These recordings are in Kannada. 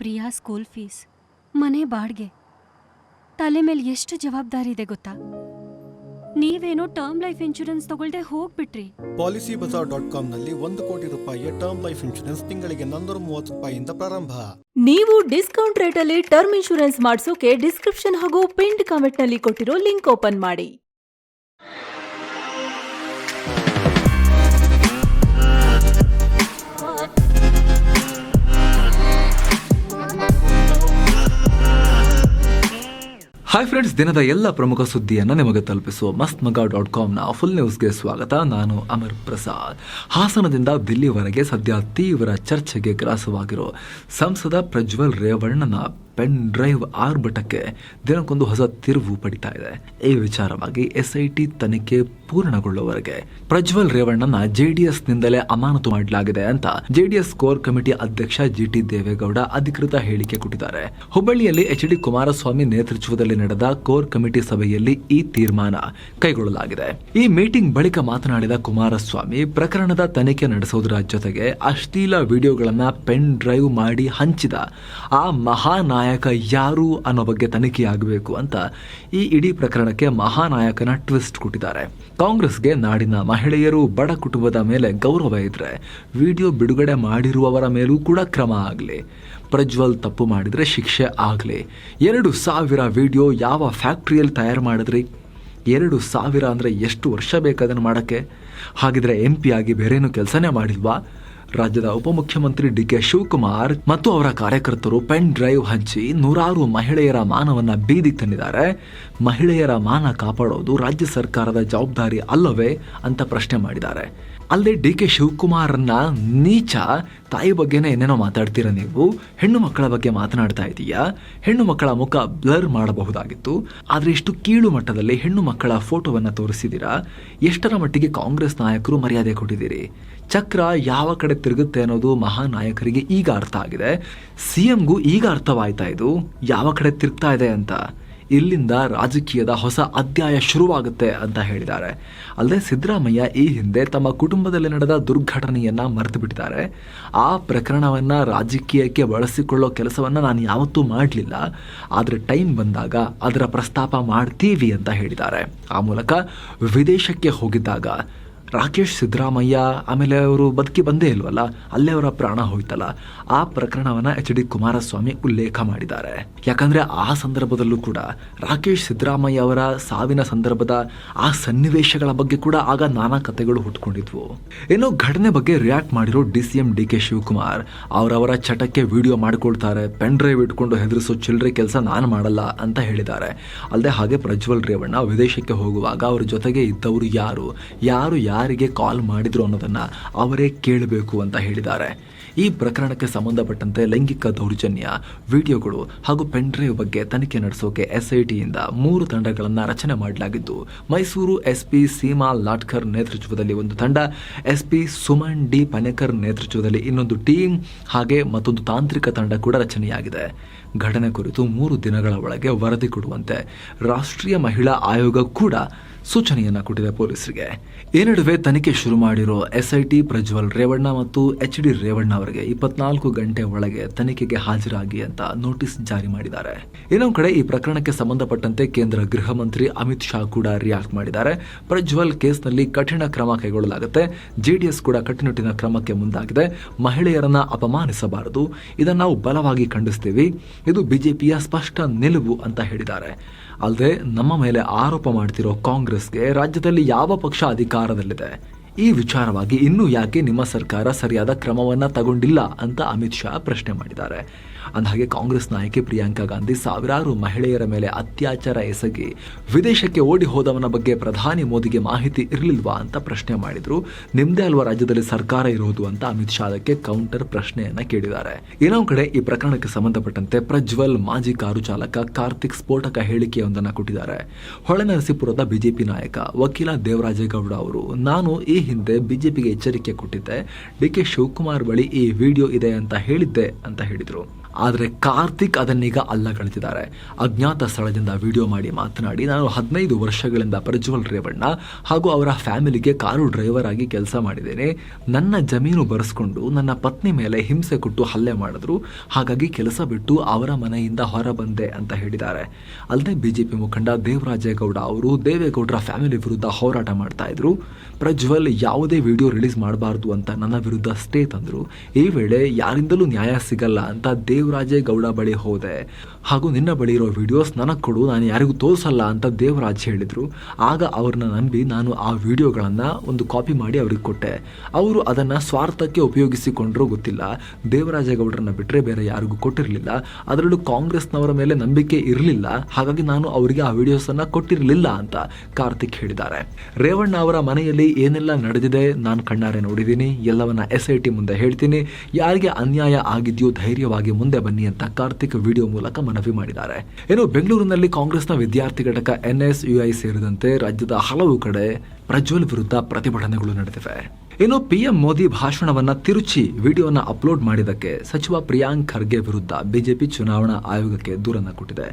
ಪ್ರಿಯಾ ಸ್ಕೂಲ್ ಫೀಸ್, ಮನೆ ಬಾಡ್ಗೆ, ತಲೆ ಮೇಲೆ ಎಷ್ಟು ಜವಾಬ್ದಾರಿ ಇದೆ ಗೊತ್ತಾ? ನೀವೇನೋ ಟರ್ಮ್ ಲೈಫ್ ಇನ್ಶೂರೆನ್ಸ್ ತಗೊಳ್ದೆ ಹೋಗ್ಬಿಟ್ರಿ. PolicyBazaar.com ನಲ್ಲಿ 1 ಕೋಟಿ ರೂಪಾಯಿಯ ಟರ್ಮ್ ಲೈಫ್ ಇನ್ಶೂರೆನ್ಸ್ ತಿಂಗಳಿಗೆ 430 ರೂಪಾಯಿಯಿಂದ ಪ್ರಾರಂಭ. ನೀವು ಡಿಸ್ಕೌಂಟ್ ರೇಟಲ್ಲಿ ಟರ್ಮ್ ಇನ್ಶೂರೆನ್ಸ್ ಮಾಡಿಸೋಕೆ ಡಿಸ್ಕ್ರಿಪ್ಷನ್ ಹಾಗೂ ಪಿನ್ಡ್ ಕಾಮೆಂಟ್ನಲ್ಲಿ ಕೊಟ್ಟಿರೋ ಲಿಂಕ್ ಓಪನ್ ಮಾಡಿ. ಹಾಯ್ ಫ್ರೆಂಡ್ಸ್, ದಿನದ ಎಲ್ಲ ಪ್ರಮುಖ ಸುದ್ದಿಯನ್ನು ನಿಮಗೆ ತಲುಪಿಸುವ mastmaga.comನ ಫುಲ್ ನ್ಯೂಸ್ಗೆ ಸ್ವಾಗತ. ನಾನು ಅಮರ್ ಪ್ರಸಾದ್. ಹಾಸನದಿಂದ ದಿಲ್ಲಿವರೆಗೆ ಸದ್ಯ ತೀವ್ರ ಚರ್ಚೆಗೆ ಗ್ರಾಸವಾಗಿರೋ ಸಂಸದ ಪ್ರಜ್ವಲ್ ರೇವಣ್ಣನ ಪೆನ್ ಡ್ರೈವ್ ಆರ್ಭಟಕ್ಕೆ ದಿನಕ್ಕೊಂದು ಹೊಸ ತಿರುವು ಪಡಿತಾ ಇದೆ. ಈ ವಿಚಾರವಾಗಿ SIT ತನಿಖೆ ಪೂರ್ಣಗೊಳ್ಳುವವರೆಗೆ ಪ್ರಜ್ವಲ್ ರೇವಣ್ಣನ JDSನಿಂದಲೇ ಅಮಾನತು ಮಾಡಲಾಗಿದೆ ಅಂತ JDS ಕೋರ್ ಕಮಿಟಿ ಅಧ್ಯಕ್ಷ GT ದೇವೇಗೌಡ ಅಧಿಕೃತ ಹೇಳಿಕೆ ಕೊಟ್ಟಿದ್ದಾರೆ. ಹುಬ್ಬಳ್ಳಿಯಲ್ಲಿ HD ಕುಮಾರಸ್ವಾಮಿ ನೇತೃತ್ವದಲ್ಲಿ ನಡೆದ ಕೋರ್ ಕಮಿಟಿ ಸಭೆಯಲ್ಲಿ ಈ ತೀರ್ಮಾನ ಕೈಗೊಳ್ಳಲಾಗಿದೆ. ಈ ಮೀಟಿಂಗ್ ಬಳಿಕ ಮಾತನಾಡಿದ ಕುಮಾರಸ್ವಾಮಿ, ಪ್ರಕರಣದ ತನಿಖೆ ನಡೆಸುವುದರ ಜೊತೆಗೆ ಅಶ್ಲೀಲ ವಿಡಿಯೋಗಳನ್ನ ಪೆನ್ ಡ್ರೈವ್ ಮಾಡಿ ಹಂಚಿದ ಆ ಮಹಾನಾಯಕ ಯಾರು ಅನ್ನೋ ಬಗ್ಗೆ ತನಿಖೆಯಾಗಬೇಕು ಅಂತ ಈ ಇಡೀ ಪ್ರಕರಣಕ್ಕೆ ಮಹಾನಾಯಕನ ಟ್ವಿಸ್ಟ್ ಕೊಟ್ಟಿದ್ದಾರೆ. ಕಾಂಗ್ರೆಸ್ಗೆ ನಾಡಿನ ಮಹಿಳೆಯರು, ಬಡ ಕುಟುಂಬದ ಮೇಲೆ ಗೌರವ ಇದ್ರೆ ವಿಡಿಯೋ ಬಿಡುಗಡೆ ಮಾಡಿರುವವರ ಮೇಲೂ ಕೂಡ ಕ್ರಮ ಆಗಲಿ, ಪ್ರಜ್ವಲ್ ತಪ್ಪು ಮಾಡಿದ್ರೆ ಶಿಕ್ಷೆ ಆಗಲಿ. 2,000 ವಿಡಿಯೋ ಯಾವ ಫ್ಯಾಕ್ಟ್ರಿಯಲ್ಲಿ ತಯಾರು ಮಾಡಿದ್ರಿ? 2,000 ಅಂದರೆ ಎಷ್ಟು ವರ್ಷ ಬೇಕಾದನ್ನು ಮಾಡೋಕ್ಕೆ? ಹಾಗಿದ್ರೆ MP ಆಗಿ ಬೇರೇನು ಕೆಲಸನೇ ಮಾಡಿಲ್ವಾ? ರಾಜ್ಯದ ಉಪಮುಖ್ಯಮಂತ್ರಿ DK ಶಿವಕುಮಾರ್ ಮತ್ತು ಅವರ ಕಾರ್ಯಕರ್ತರು ಪೆನ್ ಡ್ರೈವ್ ಹಂಚಿ ನೂರಾರು ಮಹಿಳೆಯರ ಮಾನವನ್ನ ಬೀದಿಗೆ ತಂದಿದ್ದಾರೆ. ಮಹಿಳೆಯರ ಮಾನ ಕಾಪಾಡೋದು ರಾಜ್ಯ ಸರ್ಕಾರದ ಜವಾಬ್ದಾರಿ ಅಲ್ಲವೇ ಅಂತ ಪ್ರಶ್ನೆ ಮಾಡಿದ್ದಾರೆ. ಅಲ್ಲದೆ DK ಶಿವಕುಮಾರನ್ನ ನೀಚ, ತಾಯಿ ಬಗ್ಗೆನೇ ಏನೇನೋ ಮಾತಾಡ್ತೀರಾ ನೀವು, ಹೆಣ್ಣು ಮಕ್ಕಳ ಬಗ್ಗೆ ಮಾತನಾಡ್ತಾ ಇದೀಯಾ, ಹೆಣ್ಣು ಮಕ್ಕಳ ಮುಖ ಬ್ಲರ್ ಮಾಡಬಹುದಾಗಿತ್ತು, ಆದ್ರೆ ಇಷ್ಟು ಕೀಳು ಮಟ್ಟದಲ್ಲಿ ಹೆಣ್ಣು ಮಕ್ಕಳ ಫೋಟೋವನ್ನ ತೋರಿಸಿದ್ದೀರಾ. ಎಷ್ಟರ ಮಟ್ಟಿಗೆ ಕಾಂಗ್ರೆಸ್ ನಾಯಕರು ಮರ್ಯಾದೆ ಕೊಟ್ಟಿದ್ದೀರಿ? ಚಕ್ರ ಯಾವ ಕಡೆ ತಿರುಗುತ್ತೆ ಅನ್ನೋದು ಮಹಾನಾಯಕರಿಗೆ ಈಗ ಅರ್ಥ ಆಗಿದೆ. CMಗೂ ಈಗ ಅರ್ಥವಾಯ್ತಾ ಇದು ಯಾವ ಕಡೆ ತಿರುಗ್ತಾ ಇದೆ ಅಂತ. ಇಲ್ಲಿಂದ ರಾಜಕೀಯದ ಹೊಸ ಅಧ್ಯಾಯ ಶುರುವಾಗುತ್ತೆ ಅಂತ ಹೇಳಿದ್ದಾರೆ. ಅಲ್ಲದೆ ಸಿದ್ದರಾಮಯ್ಯ ಈ ಹಿಂದೆ ತಮ್ಮ ಕುಟುಂಬದಲ್ಲಿ ನಡೆದ ದುರ್ಘಟನೆಯನ್ನ ಮರೆತು ಬಿಟ್ಟಿದ್ದಾರೆ. ಆ ಪ್ರಕರಣವನ್ನ ರಾಜಕೀಯಕ್ಕೆ ಬಳಸಿಕೊಳ್ಳೋ ಕೆಲಸವನ್ನ ನಾನು ಯಾವತ್ತೂ ಮಾಡಲಿಲ್ಲ, ಆದರೆ ಟೈಮ್ ಬಂದಾಗ ಅದರ ಪ್ರಸ್ತಾಪ ಮಾಡ್ತೀವಿ ಅಂತ ಹೇಳಿದ್ದಾರೆ. ಆ ಮೂಲಕ ವಿದೇಶಕ್ಕೆ ಹೋಗಿದ್ದಾಗ ರಾಕೇಶ್ ಸಿದ್ದರಾಮಯ್ಯ ಆಮೇಲೆ ಅವರು ಬದುಕಿ ಬಂದೇ ಇಲ್ವಲ್ಲ, ಅಲ್ಲೇ ಅವರ ಪ್ರಾಣ ಹೋಯ್ತಲ್ಲ, ಆ ಪ್ರಕರಣವನ್ನ HD ಕುಮಾರಸ್ವಾಮಿ ಉಲ್ಲೇಖ ಮಾಡಿದ್ದಾರೆ. ಯಾಕಂದ್ರೆ ಆ ಸಂದರ್ಭದಲ್ಲೂ ಕೂಡ ರಾಕೇಶ್ ಸಿದ್ದರಾಮಯ್ಯ ಅವರ ಸಾವಿನ ಸಂದರ್ಭದ ಆ ಸನ್ನಿವೇಶಗಳ ಬಗ್ಗೆ ಕೂಡ ಆಗ ನಾನಾ ಕಥೆಗಳು ಹುಟ್ಕೊಂಡಿದ್ವು. ಏನೋ ಘಟನೆ ಬಗ್ಗೆ ರಿಯಾಕ್ಟ್ ಮಾಡಿರೋ DCM DK ಶಿವಕುಮಾರ್ ಅವರವರ ಚಟಕ್ಕೆ ವಿಡಿಯೋ ಮಾಡಿಕೊಳ್ತಾರೆ, ಪೆನ್ ಡ್ರೈವ್ ಇಟ್ಕೊಂಡು ಹೆದರಿಸೋ ಚಿಲ್ಲರೆ ಕೆಲಸ ನಾನು ಮಾಡಲ್ಲ ಅಂತ ಹೇಳಿದ್ದಾರೆ. ಅಲ್ಲದೆ ಹಾಗೆ ಪ್ರಜ್ವಲ್ ರೇವಣ್ಣ ವಿದೇಶಕ್ಕೆ ಹೋಗುವಾಗ ಅವ್ರ ಜೊತೆಗೆ ಇದ್ದವರು ಯಾರು ಯಾರಿಗೆ ಕಾಲ್ ಮಾಡಿದ್ರು ಅನ್ನೋದನ್ನ ಅವರೇ ಕೇಳಬೇಕು ಅಂತ ಹೇಳಿದ್ದಾರೆ. ಈ ಪ್ರಕರಣಕ್ಕೆ ಸಂಬಂಧಪಟ್ಟಂತೆ ಲೈಂಗಿಕ ದೌರ್ಜನ್ಯ ವಿಡಿಯೋಗಳು ಹಾಗೂ ಪೆನ್ ಡ್ರೈವ್ ಬಗ್ಗೆ ತನಿಖೆ ನಡೆಸೋಕೆ SITಯಿಂದ 3 ತಂಡಗಳನ್ನು ರಚನೆ ಮಾಡಲಾಗಿದ್ದು, ಮೈಸೂರು SP ಸೀಮಾ ಲಾಟ್ಕರ್ ನೇತೃತ್ವದಲ್ಲಿ ಒಂದು ತಂಡ, SP ಸುಮನ್ D ಪನೇಕರ್ ನೇತೃತ್ವದಲ್ಲಿ ಇನ್ನೊಂದು ಟೀಮ್, ಹಾಗೆ ಮತ್ತೊಂದು ತಾಂತ್ರಿಕ ತಂಡ ಕೂಡ ರಚನೆಯಾಗಿದೆ. ಘಟನೆ ಕುರಿತು 3 ದಿನಗಳ ಒಳಗೆ ವರದಿ ಕೊಡುವಂತೆ ರಾಷ್ಟ್ರೀಯ ಮಹಿಳಾ ಆಯೋಗ ಕೂಡ ಸೂಚನೆಯನ್ನ ಕೊಟ್ಟಿದೆ ಪೊಲೀಸರಿಗೆ. ಈ ನಡುವೆ ತನಿಖೆ ಶುರು ಮಾಡಿರೋ SIT ಪ್ರಜ್ವಲ್ ರೇವಣ್ಣ ಮತ್ತು HD ರೇವಣ್ಣ ಅವರಿಗೆ 24 ಗಂಟೆ ಒಳಗೆ ತನಿಖೆಗೆ ಹಾಜರಾಗಿ ಅಂತ ನೋಟಿಸ್ ಜಾರಿ ಮಾಡಿದ್ದಾರೆ. ಇನ್ನೊಂದು ಕಡೆ ಈ ಪ್ರಕರಣಕ್ಕೆ ಸಂಬಂಧಪಟ್ಟಂತೆ ಕೇಂದ್ರ ಗೃಹ ಮಂತ್ರಿ ಅಮಿತ್ ಶಾ ಕೂಡ ರಿಯಾಕ್ಟ್ ಮಾಡಿದ್ದಾರೆ. ಪ್ರಜ್ವಲ್ ಕೇಸ್ನಲ್ಲಿ ಕಠಿಣ ಕ್ರಮ ಕೈಗೊಳ್ಳಲಾಗುತ್ತೆ, JDS ಕೂಡ ಕಟ್ಟುನಿಟ್ಟಿನ ಕ್ರಮಕ್ಕೆ ಮುಂದಾಗಿದೆ, ಮಹಿಳೆಯರನ್ನ ಅಪಮಾನಿಸಬಾರದು, ಇದನ್ನು ನಾವು ಬಲವಾಗಿ ಖಂಡಿಸ್ತೀವಿ, ಇದು BJPಯ ಸ್ಪಷ್ಟ ನಿಲುವು ಅಂತ ಹೇಳಿದ್ದಾರೆ. ಅಲ್ಲದೆ ನಮ್ಮ ಮೇಲೆ ಆರೋಪ ಮಾಡ್ತಿರೋ ಕಾಂಗ್ರೆಸ್ಗೆ ರಾಜ್ಯದಲ್ಲಿ ಯಾವ ಪಕ್ಷ ಅಧಿಕಾರದಲ್ಲಿದೆ? ಈ ವಿಚಾರವಾಗಿ ಇನ್ನೂ ಯಾಕೆ ನಿಮ್ಮ ಸರ್ಕಾರ ಸರಿಯಾದ ಕ್ರಮವನ್ನ ತಗೊಂಡಿಲ್ಲ ಅಂತ ಅಮಿತ್ ಶಾ ಪ್ರಶ್ನೆ ಮಾಡಿದ್ದಾರೆ. ಅಂದಹಾಗೆ ಕಾಂಗ್ರೆಸ್ ನಾಯಕಿ ಪ್ರಿಯಾಂಕಾ ಗಾಂಧಿ ಸಾವಿರಾರು ಮಹಿಳೆಯರ ಮೇಲೆ ಅತ್ಯಾಚಾರ ಎಸಗಿ ವಿದೇಶಕ್ಕೆ ಓಡಿ ಹೋದವನ ಬಗ್ಗೆ ಪ್ರಧಾನಿ ಮೋದಿಗೆ ಮಾಹಿತಿ ಇರಲಿಲ್ವಾ ಅಂತ ಪ್ರಶ್ನೆ ಮಾಡಿದ್ರು. ನಿಮ್ದೇ ಅಲ್ವಾ ರಾಜ್ಯದಲ್ಲಿ ಸರ್ಕಾರ ಇರೋದು ಅಂತ ಅಮಿತ್ ಶಾ ಅದಕ್ಕೆ ಕೌಂಟರ್ ಪ್ರಶ್ನೆಯನ್ನ ಕೇಳಿದ್ದಾರೆ. ಇನ್ನೊಂದು ಕಡೆ ಈ ಪ್ರಕರಣಕ್ಕೆ ಸಂಬಂಧಪಟ್ಟಂತೆ ಪ್ರಜ್ವಲ್ ಮಾಜಿ ಕಾರು ಚಾಲಕ ಕಾರ್ತಿಕ್ ಸ್ಫೋಟಕ ಹೇಳಿಕೆಯೊಂದನ್ನು ಕೊಟ್ಟಿದ್ದಾರೆ. ಹೊಳೆನರಸೀಪುರದ BJP ನಾಯಕ ವಕೀಲ ದೇವರಾಜೇಗೌಡ ಅವರು, ನಾನು ಈ ಹಿಂದೆ ಬಿಜೆಪಿಗೆ ಎಚ್ಚರಿಕೆ ಕೊಟ್ಟಿದ್ದೆ, ಡಿಕೆ ಶಿವಕುಮಾರ್ ಬಳಿ ಈ ವಿಡಿಯೋ ಇದೆ ಅಂತ ಹೇಳಿದ್ದೆ ಅಂತ ಹೇಳಿದ್ರು. ಆದರೆ ಕಾರ್ತಿಕ್ ಅದನ್ನೀಗ ಅಲ್ಲಗಳೆದಿದ್ದಾರೆ. ಅಜ್ಞಾತ ಸ್ಥಳದಿಂದ ವಿಡಿಯೋ ಮಾಡಿ ಮಾತನಾಡಿ, ನಾನು 15 ವರ್ಷಗಳಿಂದ ಪ್ರಜ್ವಲ್ ರೇವಣ್ಣ ಹಾಗೂ ಅವರ ಫ್ಯಾಮಿಲಿಗೆ ಕಾರು ಡ್ರೈವರ್ ಆಗಿ ಕೆಲಸ ಮಾಡಿದ್ದೇನೆ. ನನ್ನ ಜಮೀನು ಬರೆಸ್ಕೊಂಡು ನನ್ನ ಪತ್ನಿ ಮೇಲೆ ಹಿಂಸೆ ಕೊಟ್ಟು ಹಲ್ಲೆ ಮಾಡಿದ್ರು, ಹಾಗಾಗಿ ಕೆಲಸ ಬಿಟ್ಟು ಅವರ ಮನೆಯಿಂದ ಹೊರ ಬಂದೆ ಅಂತ ಹೇಳಿದ್ದಾರೆ. ಅಲ್ಲದೆ ಬಿಜೆಪಿ ಮುಖಂಡ ದೇವರಾಜೇಗೌಡ ಅವರು ದೇವೇಗೌಡರ ಫ್ಯಾಮಿಲಿ ವಿರುದ್ಧ ಹೋರಾಟ ಮಾಡ್ತಾ ಇದ್ರು. ಪ್ರಜ್ವಲ್ ಯಾವುದೇ ವಿಡಿಯೋ ರಿಲೀಸ್ ಮಾಡಬಾರ್ದು ಅಂತ ನನ್ನ ವಿರುದ್ಧ ಸ್ಟೇ ತಂದ್ರು. ಈ ವೇಳೆ ಯಾರಿಂದಲೂ ನ್ಯಾಯ ಸಿಗಲ್ಲ ಅಂತ ದೇವರಾಜೇಗೌಡ ಬಳಿ ಹೋದೆ, ಹಾಗೂ ನಿನ್ನ ಬಳಿ ಇರೋ ವಿಡಿಯೋಸ್ ನನಗೆ ಕೊಡು, ನಾನು ಯಾರಿಗೂ ತೋರಿಸಲ್ಲ ಅಂತ ದೇವರಾಜ್ ಹೇಳಿದ್ರು. ಆಗ ಅವ್ರನ್ನ ನಂಬಿ ನಾನು ಆ ವಿಡಿಯೋಗಳನ್ನು ಒಂದು ಕಾಪಿ ಮಾಡಿ ಅವ್ರಿಗೆ ಕೊಟ್ಟೆ. ಅವರು ಅದನ್ನು ಸ್ವಾರ್ಥಕ್ಕೆ ಉಪಯೋಗಿಸಿಕೊಂಡ್ರೂ ಗೊತ್ತಿಲ್ಲ. ದೇವರಾಜೇಗೌಡರನ್ನ ಬಿಟ್ಟರೆ ಬೇರೆ ಯಾರಿಗೂ ಕೊಟ್ಟಿರಲಿಲ್ಲ. ಅದರಲ್ಲೂ ಕಾಂಗ್ರೆಸ್ನವರ ಮೇಲೆ ನಂಬಿಕೆ ಇರಲಿಲ್ಲ, ಹಾಗಾಗಿ ನಾನು ಅವರಿಗೆ ಆ ವಿಡಿಯೋಸನ್ನು ಕೊಟ್ಟಿರಲಿಲ್ಲ ಅಂತ ಕಾರ್ತಿಕ್ ಹೇಳಿದ್ದಾರೆ. ರೇವಣ್ಣ ಅವರ ಮನೆಯಲ್ಲಿ ಏನೆಲ್ಲ ನಡೆದಿದೆ ನಾನು ಕಣ್ಣಾರೆ ನೋಡಿದ್ದೀನಿ, ಎಲ್ಲವನ್ನ SIT ಮುಂದೆ ಹೇಳ್ತೀನಿ. ಯಾರಿಗೆ ಅನ್ಯಾಯ ಆಗಿದೆಯೋ ಧೈರ್ಯವಾಗಿ ಮುಂದೆ ಬನ್ನಿ ಅಂತ ಕಾರ್ತಿಕ್ ವಿಡಿಯೋ ಮೂಲಕ ಮನವಿ ಮಾಡಿದ್ದಾರೆ. ಇನ್ನು ಬೆಂಗಳೂರಿನಲ್ಲಿ ಕಾಂಗ್ರೆಸ್ನ ವಿದ್ಯಾರ್ಥಿ ಘಟಕ NSUI ಸೇರಿದಂತೆ ರಾಜ್ಯದ ಹಲವು ಕಡೆ ಪ್ರಜ್ವಲ್ ವಿರುದ್ಧ ಪ್ರತಿಭಟನೆಗಳು ನಡೆದಿವೆ. ಇನ್ನು PM ಮೋದಿ ಭಾಷಣವನ್ನ ತಿರುಚಿ ವಿಡಿಯೋನ ಅಪ್ಲೋಡ್ ಮಾಡಿದ್ದಕ್ಕೆ ಸಚಿವ ಪ್ರಿಯಾಂಕ್ ಖರ್ಗೆ ವಿರುದ್ಧ ಬಿಜೆಪಿ ಚುನಾವಣಾ ಆಯೋಗಕ್ಕೆ ದೂರನ್ನ ಕೊಟ್ಟಿದೆ.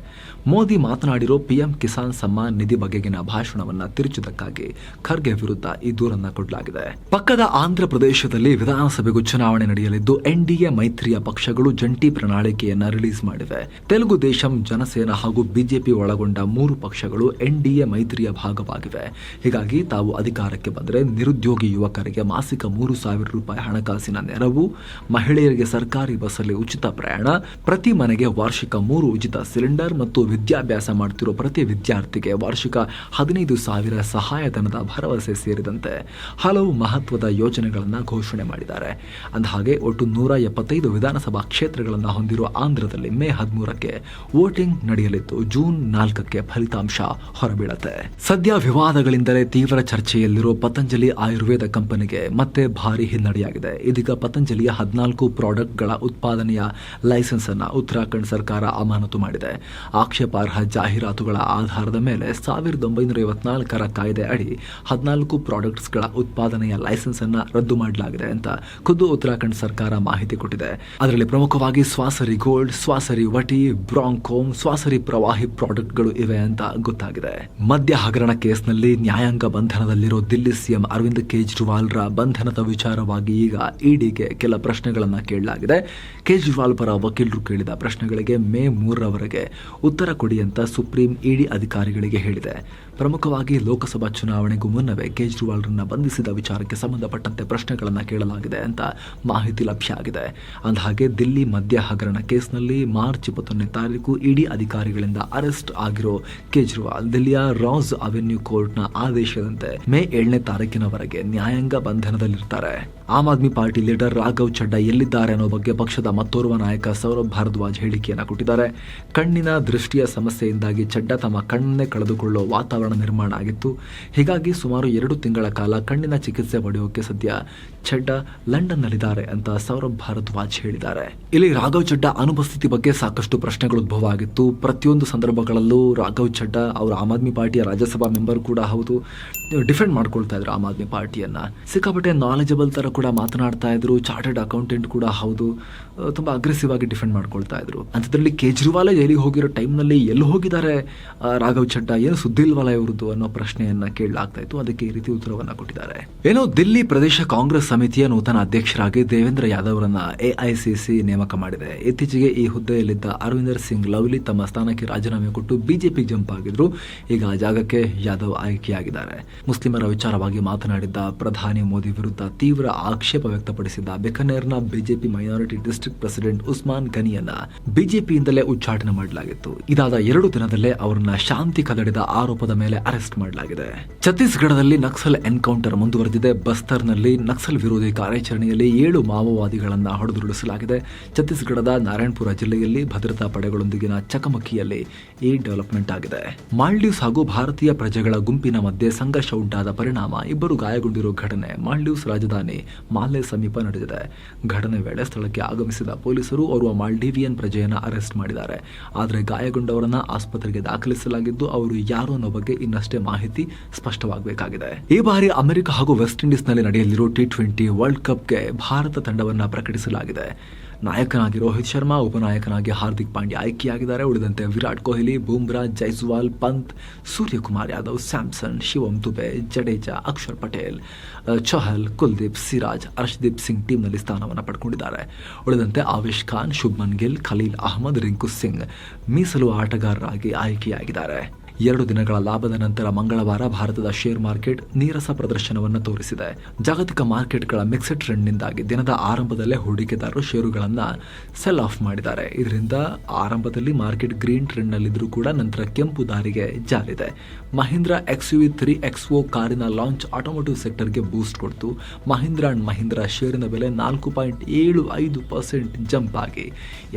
ಮೋದಿ ಮಾತನಾಡಿರೋ PM ಕಿಸಾನ್ ಸಮ್ಮಾನ್ ನಿಧಿ ಬಗೆಗಿನ ಭಾಷಣವನ್ನ ತಿರುಚಿದ್ದಕ್ಕಾಗಿ ಖರ್ಗೆ ವಿರುದ್ಧ ಈ ದೂರನ್ನ ಕೊಡಲಾಗಿದೆ. ಪಕ್ಕದ ಆಂಧ್ರ ಪ್ರದೇಶದಲ್ಲಿ ವಿಧಾನಸಭೆಗೂ ಚುನಾವಣೆ ನಡೆಯಲಿದ್ದು NDA ಮೈತ್ರಿಯ ಪಕ್ಷಗಳು ಜಂಟಿ ಪ್ರಣಾಳಿಕೆಯನ್ನ ರಿಲೀಸ್ ಮಾಡಿವೆ. ತೆಲುಗು ದೇಶಂ, ಜನಸೇನಾ ಹಾಗೂ ಬಿಜೆಪಿ ಒಳಗೊಂಡ 3 ಪಕ್ಷಗಳು NDA ಮೈತ್ರಿಯ ಭಾಗವಾಗಿವೆ. ಹೀಗಾಗಿ ತಾವು ಅಧಿಕಾರಕ್ಕೆ ಬಂದರೆ ನಿರುದ್ಯೋಗಿ ಯುವಕರಿಗೆ ಮಾಸಿಕ 3,000 ರೂಪಾಯಿ ಹಣಕಾಸಿನ ನೆರವು, ಮಹಿಳೆಯರಿಗೆ ಸರ್ಕಾರಿ ಬಸ್ಸಲ್ಲಿ ಉಚಿತ ಪ್ರಯಾಣ, ಪ್ರತಿ ಮನೆಗೆ ವಾರ್ಷಿಕ 3 ಉಚಿತ ಸಿಲಿಂಡರ್ ಮತ್ತು ವಿದ್ಯಾಭ್ಯಾಸ ಮಾಡುತ್ತಿರುವ ಪ್ರತಿ ವಿದ್ಯಾರ್ಥಿಗೆ ವಾರ್ಷಿಕ 15,000 ಸಹಾಯಧನದ ಭರವಸೆ ಸೇರಿದಂತೆ ಹಲವು ಮಹತ್ವದ ಯೋಜನೆಗಳನ್ನು ಘೋಷಣೆ ಮಾಡಿದ್ದಾರೆ. ಅಂದಹಾಗೆ ಒಟ್ಟು 175 ವಿಧಾನಸಭಾ ಕ್ಷೇತ್ರಗಳನ್ನು ಹೊಂದಿರುವ ಆಂಧ್ರದಲ್ಲಿ ಮೇ 13ಕ್ಕೆ ವೋಟಿಂಗ್ ನಡೆಯಲಿದ್ದು ಜೂನ್ 4ಕ್ಕೆ ಫಲಿತಾಂಶ ಹೊರಬೀಳುತ್ತೆ. ಸದ್ಯ ವಿವಾದಗಳಿಂದಲೇ ತೀವ್ರ ಚರ್ಚೆಯಲ್ಲಿರುವ ಪತಂಜಲಿ ಆಯುರ್ವೇದ ಕಂಪನಿಗೆ ಮತ್ತೆ ಭಾರಿ ಹಿನ್ನಡೆಯಾಗಿದೆ. ಇದೀಗ ಪತಂಜಲಿಯ 14 ಪ್ರಾಡಕ್ಟ್ಗಳ ಉತ್ಪಾದನೆಯ ಲೈಸೆನ್ಸ್ ಅನ್ನು ಉತ್ತರಾಖಂಡ್ ಸರ್ಕಾರ ಅಮಾನತು ಮಾಡಿದೆ. ಆಕ್ಷೇಪಾರ್ಹ ಜಾಹೀರಾತುಗಳ ಆಧಾರದ ಮೇಲೆ 1954ರ ಕಾಯ್ದೆ ಅಡಿ 14 ಪ್ರಾಡಕ್ಟ್ಸ್ಗಳ ಉತ್ಪಾದನೆಯ ಲೈಸೆನ್ಸ್ ಅನ್ನು ರದ್ದು ಮಾಡಲಾಗಿದೆ ಅಂತ ಖುದ್ದು ಉತ್ತರಾಖಂಡ್ ಸರ್ಕಾರ ಮಾಹಿತಿ ಕೊಟ್ಟಿದೆ. ಅದರಲ್ಲಿ ಪ್ರಮುಖವಾಗಿ ಸ್ವಾಸರಿ ಗೋಲ್ಡ್, ಸ್ವಾಸರಿ ವಟಿ, ಬ್ರಾಂಕೋಮ್, ಸ್ವಾಸರಿ ಪ್ರವಾಹಿ ಪ್ರಾಡಕ್ಟ್ಗಳು ಇವೆ ಅಂತ ಗೊತ್ತಾಗಿದೆ. ಮದ್ಯ ಹಗರಣ ಕೇಸ್ನಲ್ಲಿ ನ್ಯಾಯಾಂಗ ಬಂಧನದಲ್ಲಿರೋ ದಿಲ್ಲಿ ಸಿಎಂ ಅರವಿಂದ್ ಕೇಜ್ರಿವಾಲ್ರ ಬಂಧನದ ವಿಚಾರವಾಗಿ ಈಗ ಇಡಿಗೆ ಕೆಲ ಪ್ರಶ್ನೆಗಳನ್ನು ಕೇಳಲಾಗಿದೆ. ಕೇಜ್ರಿವಾಲ್ ಪರ ವಕೀಲರು ಕೇಳಿದ ಪ್ರಶ್ನೆಗಳಿಗೆ ಮೇ 3ರವರೆಗೆ ಉತ್ತರ ಕೊಡಿ ಅಂತ ಸುಪ್ರೀಂ ಇಡಿ ಅಧಿಕಾರಿಗಳಿಗೆ ಹೇಳಿದೆ. ಪ್ರಮುಖವಾಗಿ ಲೋಕಸಭಾ ಚುನಾವಣೆಗೂ ಮುನ್ನವೇ ಕೇಜ್ರಿವಾಲ್ರನ್ನ ಬಂಧಿಸಿದ ವಿಚಾರಕ್ಕೆ ಸಂಬಂಧಪಟ್ಟಂತೆ ಪ್ರಶ್ನೆಗಳನ್ನು ಕೇಳಲಾಗಿದೆ ಅಂತ ಮಾಹಿತಿ ಲಭ್ಯ ಆಗಿದೆ. ಅಂದಹಾಗೆ ದಿಲ್ಲಿ ಮದ್ಯ ಹಗರಣ ಕೇಸ್ನಲ್ಲಿ ಮಾರ್ಚ್ 21ನೇ ತಾರೀಕು ಇಡಿ ಅಧಿಕಾರಿಗಳಿಂದ ಅರೆಸ್ಟ್ ಆಗಿರೋ ಕೇಜ್ರಿವಾಲ್ ದಿಲ್ಲಿಯ ರಾಸ್ ಅವೆನ್ಯೂ ಕೋರ್ಟ್ನ ಆದೇಶದಂತೆ ಮೇ 7ನೇ ತಾರೀಕಿನವರೆಗೆ ನ್ಯಾಯಾಂಗ ಬಂಧನದಲ್ಲಿರ್ತಾರೆ. ಆಮ್ ಆದ್ಮಿ ಪಾರ್ಟಿ ಲೀಡರ್ ರಾಘವ್ ಚಡ್ಡಾ ಎಲ್ಲಿದ್ದಾರೆ ಅನ್ನೋ ಬಗ್ಗೆ ಪಕ್ಷದ ಮತ್ತೋರ್ವ ನಾಯಕ ಸೌರಭ್ ಭಾರದ್ವಾಜ್ ಹೇಳಿಕೆಯನ್ನು ಕೊಟ್ಟಿದ್ದಾರೆ. ಕಣ್ಣಿನ ದೃಷ್ಟಿಯ ಸಮಸ್ಯೆಯಿಂದಾಗಿ ಚಡ್ಡಾ ತಮ್ಮ ಕಣ್ಣನ್ನೇ ಕಳೆದುಕೊಳ್ಳುವ ವಾತಾವರಣ ನಿರ್ಮಾಣ ಆಗಿತ್ತು. ಹೀಗಾಗಿ ಸುಮಾರು 2 ತಿಂಗಳ ಕಾಲ ಕಣ್ಣಿನ ಚಿಕಿತ್ಸೆ ಪಡೆಯೋಕೆ ಸದ್ಯ ಚಡ್ಡಾ ಲಂಡನ್ನಲ್ಲಿದ್ದಾರೆ ಅಂತ ಸೌರಭ್ ಭಾರದ್ವಾಜ್ ಹೇಳಿದ್ದಾರೆ. ಇಲ್ಲಿ ರಾಘವ್ ಚಡ್ಡಾ ಅನುಪಸ್ಥಿತಿ ಬಗ್ಗೆ ಸಾಕಷ್ಟು ಪ್ರಶ್ನೆಗಳು ಉದ್ಭವ ಆಗಿತ್ತು. ಪ್ರತಿಯೊಂದು ಸಂದರ್ಭಗಳಲ್ಲೂ ರಾಘವ್ ಚಡ್ಡಾ ಅವರು ಆಮ್ ಆದ್ಮಿ ಪಾರ್ಟಿಯ ರಾಜ್ಯಸಭಾ ಮೆಂಬರ್ ಕೂಡ ಹೌದು, ಡಿಫೆಂಡ್ ಮಾಡ್ಕೊಳ್ತಾ ಇದ್ರು ಆಮ್ ಆದ್ಮಿ ಪಾರ್ಟಿಯನ್ನ. ಸಿಕ್ಕಾಪಟ್ಟೆ ನಾಲೆಜಬಲ್ ತರ ಕೂಡ ಮಾತನಾಡ್ತಾ ಇದ್ರು. ಚಾರ್ಟರ್ಡ್ ಅಕೌಂಟೆಂಟ್ ಕೂಡ ಹೌದು, ತುಂಬಾ ಅಗ್ರೆಸಿವ್ ಆಗಿ ಡಿಫೆಂಡ್ ಮಾಡ್ಕೊಳ್ತಾ ಇದ್ರು. ಅಂಥದ್ರಲ್ಲಿ ಕೇಜ್ರಿವಾಲ್ ಜೈಲಿಗೆ ಹೋಗಿರೋ ಟೈಮ್ನಲ್ಲಿ ಎಲ್ಲಿ ಹೋಗಿದ್ದಾರೆ ರಾಘವ್ ಚಡ್ಡಾ, ಏನು ಸುದ್ದಿ ಇಲ್ವಲ್ಲ ಇವ್ರದ್ದು ಅನ್ನೋ ಪ್ರಶ್ನೆಯನ್ನ ಕೇಳಲಾಗ್ತಾ ಇತ್ತು. ಅದಕ್ಕೆ ಈ ರೀತಿ ಉತ್ತರವನ್ನ ಕೊಟ್ಟಿದ್ದಾರೆ. ಏನೋ ದಿಲ್ಲಿ ಪ್ರದೇಶ ಕಾಂಗ್ರೆಸ್ ಸಮಿತಿಯ ನೂತನ ಅಧ್ಯಕ್ಷರಾಗಿ ದೇವೇಂದ್ರ ಯಾದವ್ರನ್ನ AICC ನೇಮಕ ಮಾಡಿದೆ. ಇತ್ತೀಚೆಗೆ ಈ ಹುದ್ದೆಯಲ್ಲಿದ್ದ ಅರವಿಂದರ್ ಸಿಂಗ್ ಲವ್ಲಿ ತಮ್ಮ ಸ್ಥಾನಕ್ಕೆ ರಾಜೀನಾಮೆ ಕೊಟ್ಟು ಬಿಜೆಪಿ ಜಂಪ್ ಆಗಿದ್ರು. ಈಗ ಆ ಜಾಗಕ್ಕೆ ಯಾದವ್ ಆಯ್ಕೆಯಾಗಿದ್ದಾರೆ. ಮುಸ್ಲಿಮರ ವಿಚಾರವಾಗಿ ಮಾತನಾಡಿದ್ದ ಪ್ರಧಾನಿ ಮೋದಿ ವಿರುದ್ಧ ತೀವ್ರ ಆಕ್ಷೇಪ ವ್ಯಕ್ತಪಡಿಸಿದ್ದ ಬಿಕನೇರ್ನ BJP minority district president Usman ಗನಿಯನ್ನ ಬಿಜೆಪಿಯಿಂದಲೇ ಉಚ್ಚಾಟನೆ ಮಾಡಲಾಗಿತ್ತು. ಇದಾದ 2 ದಿನದಲ್ಲೇ ಅವರನ್ನ ಶಾಂತಿ ಕದಡಿದ ಆರೋಪದ ಮೇಲೆ ಅರೆಸ್ಟ್ ಮಾಡಲಾಗಿದೆ. ಛತ್ತೀಸ್ಗಢದಲ್ಲಿ ನಕ್ಸಲ್ ಎನ್ಕೌಂಟರ್ ಮುಂದುವರೆದಿದೆ. ಬಸ್ತರ್ನಲ್ಲಿ ನಕ್ಸಲ್ ವಿರೋಧಿ ಕಾರ್ಯಾಚರಣೆಯಲ್ಲಿ 7 ಮಾವೋವಾದಿಗಳನ್ನ ಹೊಡೆದುರುಳಿಸಲಾಗಿದೆ. ಛತ್ತೀಸ್ಗಢದ ನಾರಾಯಣಪುರ ಜಿಲ್ಲೆಯಲ್ಲಿ ಭದ್ರತಾ ಪಡೆಗಳೊಂದಿಗಿನ ಚಕಮಕಿಯಲ್ಲಿ ಈ ಡೆವಲಪ್ಮೆಂಟ್ ಆಗಿದೆ. ಮಾಲ್ಡೀವ್ಸ್ ಹಾಗೂ ಭಾರತೀಯ ಪ್ರಜೆಗಳ ಗುಂಪಿನ ಮಧ್ಯೆ ಸಂಘರ್ಷ ಉಂಟಾದ ಪರಿಣಾಮ 2 ಗಾಯಗೊಂಡಿರುವ ಘಟನೆ ಮಾಲ್ಡೀವ್ಸ್ ರಾಜಧಾನಿ ಮಾಲೆ ಸಮೀಪ ನಡೆದಿದೆ. ಘಟನೆ ವೇಳೆ ಸ್ಥಳಕ್ಕೆ ಆಗಮಿಸಿದ ಪೊಲೀಸರು ಓರ್ವ ಮಾಲ್ಡೀವಿಯನ್ ಪ್ರಜೆಯನ್ನು ಅರೆಸ್ಟ್ ಮಾಡಿದ್ದಾರೆ. ಆದರೆ ಗಾಯಗೊಂಡವರನ್ನ ಆಸ್ಪತ್ರೆಗೆ ದಾಖಲಿಸಲಾಗಿದ್ದು ಅವರು ಯಾರು ಅನ್ನೋ ಬಗ್ಗೆ ಇನ್ನಷ್ಟೇ ಮಾಹಿತಿ ಸ್ಪಷ್ಟವಾಗಬೇಕಾಗಿದೆ. ಈ ಬಾರಿ ಅಮೆರಿಕ ಹಾಗೂ ವೆಸ್ಟ್ ಇಂಡೀಸ್ನಲ್ಲಿ ನಡೆಯಲಿರುವ T20 ವರ್ಲ್ಡ್ ಕಪ್ಗೆ ಭಾರತ ತಂಡವನ್ನು ಪ್ರಕಟಿಸಲಾಗಿದೆ. ನಾಯಕನಾಗಿ ರೋಹಿತ್ ಶರ್ಮಾ, ಉಪನಾಯಕನಾಗಿ ಹಾರ್ದಿಕ್ ಪಾಂಡ್ಯ ಆಯ್ಕೆಯಾಗಿದ್ದಾರೆ. ಉಳಿದಂತೆ ವಿರಾಟ್ ಕೊಹ್ಲಿ, ಬೂಮ್ರಾ, ಜೈಸ್ವಾಲ್, ಪಂತ್, ಸೂರ್ಯಕುಮಾರ್ ಯಾದವ್, ಸ್ಯಾಮ್ಸನ್, ಶಿವಮ್ ದುಬೆ, ಜಡೇಜಾ, ಅಕ್ಷರ್ ಪಟೇಲ್, ಚಹಲ್, ಕುಲ್ದೀಪ್, ಸಿರಾಜ್, ಅರ್ಶ್ದೀಪ್ ಸಿಂಗ್ ಟೀಮ್ನಲ್ಲಿ ಸ್ಥಾನವನ್ನು ಪಡ್ಕೊಂಡಿದ್ದಾರೆ. ಉಳಿದಂತೆ ಆವೇಶ್ ಖಾನ್, ಶುಭ್ಮನ್ ಗಿಲ್, ಖಲೀಲ್ ಅಹ್ಮದ್, ರಿಂಕು ಸಿಂಗ್ ಮೀಸಲು ಆಟಗಾರರಾಗಿ ಆಯ್ಕೆಯಾಗಿದ್ದಾರೆ. 2 ದಿನಗಳ ಲಾಭದ ನಂತರ ಮಂಗಳವಾರ ಭಾರತದ ಶೇರ್ ಮಾರ್ಕೆಟ್ ನೀರಸ ಪ್ರದರ್ಶನವನ್ನು ತೋರಿಸಿದೆ. ಜಾಗತಿಕ ಮಾರ್ಕೆಟ್ಗಳ ಮಿಕ್ಸ್ಡ್ ಟ್ರೆಂಡ್ನಿಂದಾಗಿ ದಿನದ ಆರಂಭದಲ್ಲೇ ಹೂಡಿಕೆದಾರರು ಷೇರುಗಳನ್ನು ಸೆಲ್ ಆಫ್ ಮಾಡಿದ್ದಾರೆ. ಇದರಿಂದ ಆರಂಭದಲ್ಲಿ ಮಾರ್ಕೆಟ್ ಗ್ರೀನ್ ಟ್ರೆಂಡ್ನಲ್ಲಿದ್ದರೂ ಕೂಡ ನಂತರ ಕೆಂಪು ದಾರಿಗೆ ಜಾರಿದೆ. ಮಹೀಂದ್ರಾ XUV 3XO ಕಾರಿನ ಲಾಂಚ್ ಆಟೋಮೋಟಿವ್ ಸೆಕ್ಟರ್ಗೆ ಬೂಸ್ಟ್ ಕೊಡ್ತು. ಮಹೀಂದ್ರಾ ಅಂಡ್ ಮಹೀಂದ್ರಾ ಷೇರಿನ ಬೆಲೆ 4.75% ಜಂಪ್ ಆಗಿ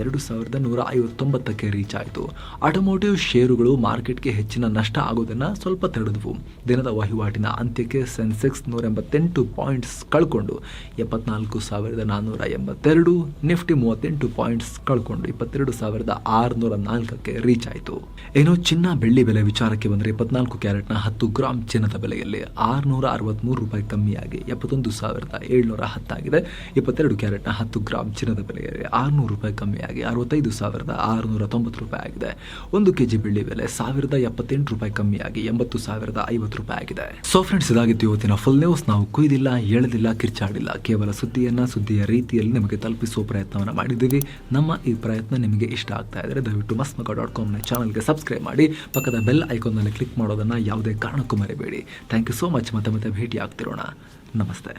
2159ಕ್ಕೆ ರೀಚ್ ಆಯಿತು. ಆಟೋಮೋಟಿವ್ ಷೇರುಗಳು ಮಾರ್ಕೆಟ್ಗೆ ಹೆಚ್ಚಿನ ನಷ್ಟ ಆಗೋದನ್ನು ಸ್ವಲ್ಪ ತಡೆದವು. ದಿನದ ವಹಿವಾಟಿನ ಅಂತ್ಯಕ್ಕೆ ಸೆನ್ಸೆಕ್ಸ್ 188 ಪಾಯಿಂಟ್ಸ್ ಕಳ್ಕೊಂಡು 74,482, ನಿಫ್ಟಿ 38 ಪಾಯಿಂಟ್ಸ್ ಕಳ್ಕೊಂಡು 22,604ಕ್ಕೆ ರೀಚ್ ಆಯಿತು. ಏನೋ ಚಿನ್ನ ಬೆಳ್ಳಿ ಬೆಲೆ ವಿಚಾರಕ್ಕೆ ಬಂದರೆ 24 ಕ್ಯಾರೆಟ್ನ 10 ಗ್ರಾಂ ಚಿನ್ನದ ಬೆಲೆಯಲ್ಲಿ ₹663 ಕಮ್ಮಿಯಾಗಿ 71,710 ಆಗಿದೆ. 22 ಕ್ಯಾರೆಟ್ನ 10 ಗ್ರಾಂ ಚಿನ್ನದ ಬೆಲೆಯಲ್ಲಿ ₹600 ಕಮ್ಮಿಯಾಗಿ ₹65,690 ಆಗಿದೆ. 1 ಕೆಜಿ ಬೆಳ್ಳಿ ಬೆಲೆ ₹1,078 ಕಮ್ಮಿಯಾಗಿ ₹80,050 ಆಗಿದೆ. ಸೊ ಫ್ರೆಂಡ್ಸ್, ಇದಾಗಿತ್ತು ಇವತ್ತಿನ ಫುಲ್ ನ್ಯೂಸ್. ನಾವು ಕುಯ್ದಿಲ್ಲ, ಎಳೆದಿಲ್ಲ, ಕಿರ್ಚಾಡಿಲ್ಲ, ಕೇವಲ ಸುದ್ದಿಯ ರೀತಿಯಲ್ಲಿ ನಿಮಗೆ ತಲುಪಿಸುವ ಪ್ರಯತ್ನವನ್ನು ಮಾಡಿದ್ದೀವಿ. ನಮ್ಮ ಈ ಪ್ರಯತ್ನ ನಿಮಗೆ ಇಷ್ಟ ಆಗ್ತಾ ಇದ್ದರೆ ದಯವಿಟ್ಟು mastmagad.com ಚಾನಲ್ಗೆ ಸಬ್ಸ್ಕ್ರೈಬ್ ಮಾಡಿ, ಪಕ್ಕದ ಬೆಲ್ ಐಕಾನ್ನಲ್ಲಿ ಕ್ಲಿಕ್ ಮಾಡೋದನ್ನು ಯಾವುದೇ ಕಾರಣಕ್ಕೂ ಮರಿಬೇಡಿ. Thank you so much. ಮತ್ತೆ ಭೇಟಿ ಆಗ್ತಿರೋಣ. ನಮಸ್ತೆ.